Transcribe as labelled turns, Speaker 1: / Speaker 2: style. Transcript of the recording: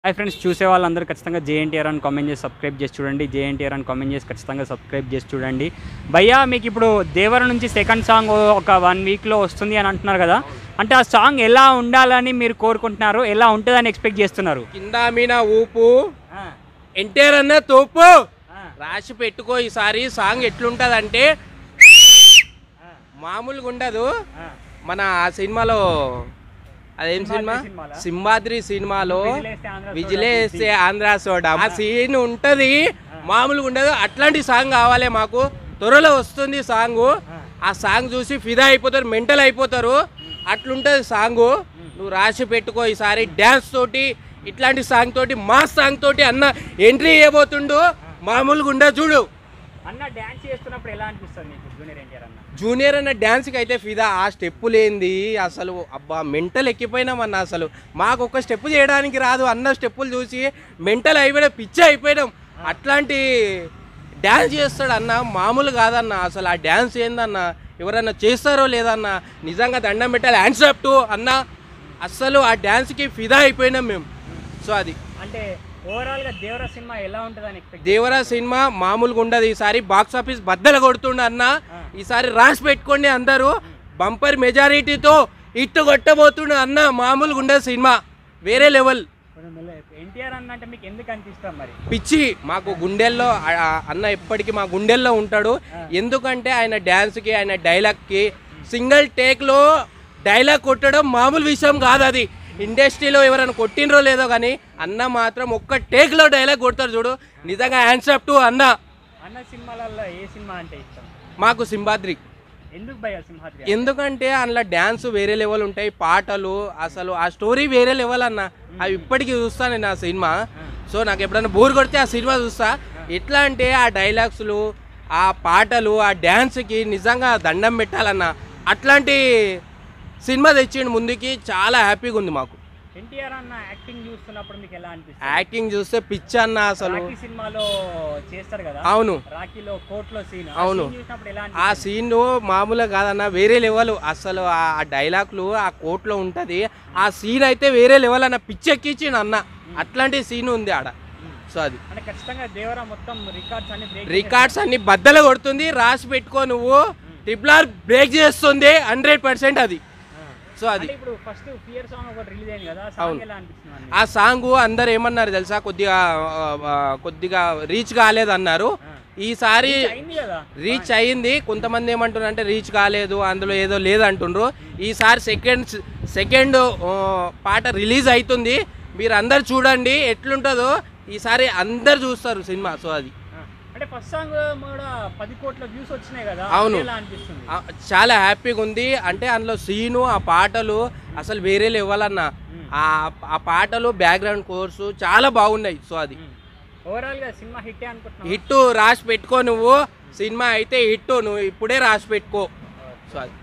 Speaker 1: Hi friends, చూసే వాళ్ళందరూ ఖచ్చితంగా జేఎన్టీఆర్ అని కామెంట్ చేసి సబ్స్క్రైబ్ చేసి చూడండి. జేఎన్టీఆర్ అని కామెంట్ చేసి ఖచ్చితంగా సబ్స్క్రైబ్ చేసి చూడండి. భయ్యా, మీకు ఇప్పుడు దేవర నుంచి సెకండ్ సాంగ్ ఒక 1 వీక్లో వస్తుంది అని అంటున్నారు కదా, అంటే ఆ సాంగ్ ఎలా ఉండాలని మీరు కోరుకుంటున్నారు, ఎలా ఉంటుందని ఎక్స్పెక్ట్ చేస్తున్నారు?
Speaker 2: కింద మీన ఊపు ఎన్టీఆర్ అన్న తోపు రాసి పెట్టుకో. ఈసారి సాంగ్ ఎట్లుంటదంటే మామూలుగా ఉండదు. మన ఆ సినిమాలో అదేం సినిమా, సింహాద్రి సినిమాలో విజిలేస్తే ఆంధ్ర సోడా, ఆ సీన్ ఉంటది, మామూలుగా ఉండదు. అట్లాంటి సాంగ్ కావాలి మాకు. త్వరలో వస్తుంది సాంగ్. ఆ సాంగ్ చూసి ఫిదా అయిపోతారు, మెంటల్ అయిపోతారు. అట్లుంటది సాంగ్. నువ్వు రాసి పెట్టుకో. ఈసారి డ్యాన్స్ తోటి, ఇట్లాంటి సాంగ్ తోటి, మాస్ సాంగ్ తోటి అన్న ఎంట్రీ చేయబోతుండు. మామూలుగా ఉండదు. చూడు
Speaker 1: అన్న, డ్యాన్స్ చేస్తున్నప్పుడు ఎలా అనిపిస్తుంది మీకు జూనియర్ ఎన్టీఆర్ అన్న?
Speaker 2: జూనియర్ అన్న డ్యాన్స్కి అయితే ఫిదా. ఆ స్టెప్పు లేనిది అసలు అబ్బా మెంటల్ ఎక్కిపోయినాం అన్న. అసలు మాకు ఒక స్టెప్ చేయడానికి రాదు అన్న. స్టెప్పులు చూసి మెంటల్ అయిపోయినా, పిచ్చి అయిపోయినాం. అట్లాంటి డ్యాన్స్ చేస్తాడు అన్న, మామూలు కాదన్న. అసలు ఆ డ్యాన్స్ ఏందన్న, ఎవరన్నా చేస్తారో లేదన్న. నిజంగా దండం పెట్టాలి, హ్యాండ్స్ అప్ టు అన్న. అస్సలు ఆ డ్యాన్స్కి ఫిదా అయిపోయినాం మేము. సో అది
Speaker 1: అంటే ఓవరాల్గా దేవరా సినిమా ఎలా ఉంటుందని ఎక్స్పెక్ట్?
Speaker 2: దేవరా సినిమా మామూలుగా ఉండదు. ఈసారి బాక్స్ ఆఫీస్ బద్దలు కొడుతుండ అన్న. ఈసారి రాసి పెట్టుకోండి అందరూ. బంపర్ మెజారిటీతో ఇట్టు కొట్టబోతుండ అన్న. మామూలుగా ఉండదు సినిమా, వేరే లెవెల్.
Speaker 1: ఎన్టీఆర్ అన్న అంటే మీకు ఎందుకు అనిపిస్తాం మరి?
Speaker 2: పిచ్చి మాకు గుండెల్లో అన్న ఎప్పటికీ మా గుండెల్లో ఉంటాడు. ఎందుకంటే ఆయన డ్యాన్స్కి, ఆయన డైలాగ్కి, సింగిల్ టేక్లో డైలాగ్ కొట్టడం మామూలు విషయం కాదు. అది ఇండస్ట్రీలో ఎవరైనా కొట్టినరో లేదో కానీ అన్న మాత్రం ఒక్క టేక్లో డైలాగ్ కొడతారు చూడు. నిజంగా హ్యాండ్స్ అప్ టు అన్న.
Speaker 1: అన్న సినిమాలలో ఏ సినిమా అంటే ఇష్టం?
Speaker 2: మాకు సింహాద్రి.
Speaker 1: ఎందుకు భయ్యా సింహాద్రి?
Speaker 2: ఎందుకంటే అందులో డ్యాన్స్ వేరే లెవెల్ ఉంటాయి, పాటలు అసలు ఆ స్టోరీ వేరే లెవెల్ అన్న. అవి ఇప్పటికీ చూస్తాను నేను ఆ సినిమా. సో నాకు ఎప్పుడైనా బోర్ కొడితే ఆ సినిమా చూస్తా. ఎట్లా అంటే ఆ డైలాగ్స్లు, ఆ పాటలు, ఆ డ్యాన్స్కి నిజంగా దండం పెట్టాలన్న. అట్లాంటి సినిమా తెచ్చిండు ముందుకి. చాలా హ్యాపీగా ఉంది మాకు.
Speaker 1: ఎన్టీఆర్ అన్న యాక్టింగ్ చూస్తున్నప్పుడు మీకు ఎలా అనిపిస్తుంది?
Speaker 2: యాక్టింగ్ చూస్తే పిచ్చి అన్న అసలు.
Speaker 1: రాఖీ సినిమాలో చేస్తారు కదా,
Speaker 2: అవును,
Speaker 1: రాఖీలో కోర్టులో సీన్,
Speaker 2: అవును. ఆ సీన్ మామూలుగా కాదన్న, వేరే లెవెల్. అసలు ఆ డైలాగ్లు ఆ కోర్టులో ఉంటది. ఆ సీన్ అయితే వేరే లెవెల్ అన్న. పిచ్చి ఎక్కించిండు అన్న. అట్లాంటి సీన్ ఉంది ఆడ. సో అది
Speaker 1: ఖచ్చితంగా దేవరా మొత్తం
Speaker 2: రికార్డ్స్ అన్ని బద్దలు కొడుతుంది. రాసి పెట్టుకో నువ్వు. RRR బ్రేక్ చేస్తుంది 100%. అది సో అది అవును. ఆ సాంగ్ అందరు ఏమన్నారు తెలుసా, కొద్దిగా రీచ్ కాలేదన్నారు. ఈసారి రీచ్ అయ్యింది. కొంతమంది ఏమంటున్నారు అంటే రీచ్ కాలేదు, అందులో ఏదో లేదంటుండ్రు. ఈసారి సెకండ్ పాట రిలీజ్ అవుతుంది. మీరు అందరు చూడండి ఎట్లుంటుందో. ఈసారి అందరు చూస్తారు సినిమా. సో అది
Speaker 1: ఫస్ట్ సాంగ్ కూడా 10 కోట్ల వ్యూస్ వచ్చినాయి కదా.
Speaker 2: అవును, చాలా హ్యాపీగా ఉంది. అంటే అందులో సీను, ఆ పాటలు అసలు వేరే లెవెల్ అన్న. ఆ పాటలు, బ్యాక్గ్రౌండ్ కోర్సు చాలా బాగున్నాయి. సో అది
Speaker 1: ఓవరాల్ గా సినిమా హిట్ అనుకుంటున్నా.
Speaker 2: హిట్ రాసి పెట్టుకో నువ్వు. సినిమా అయితే హిట్, నువ్వు ఇప్పుడే రాసి పెట్టుకో. సో అది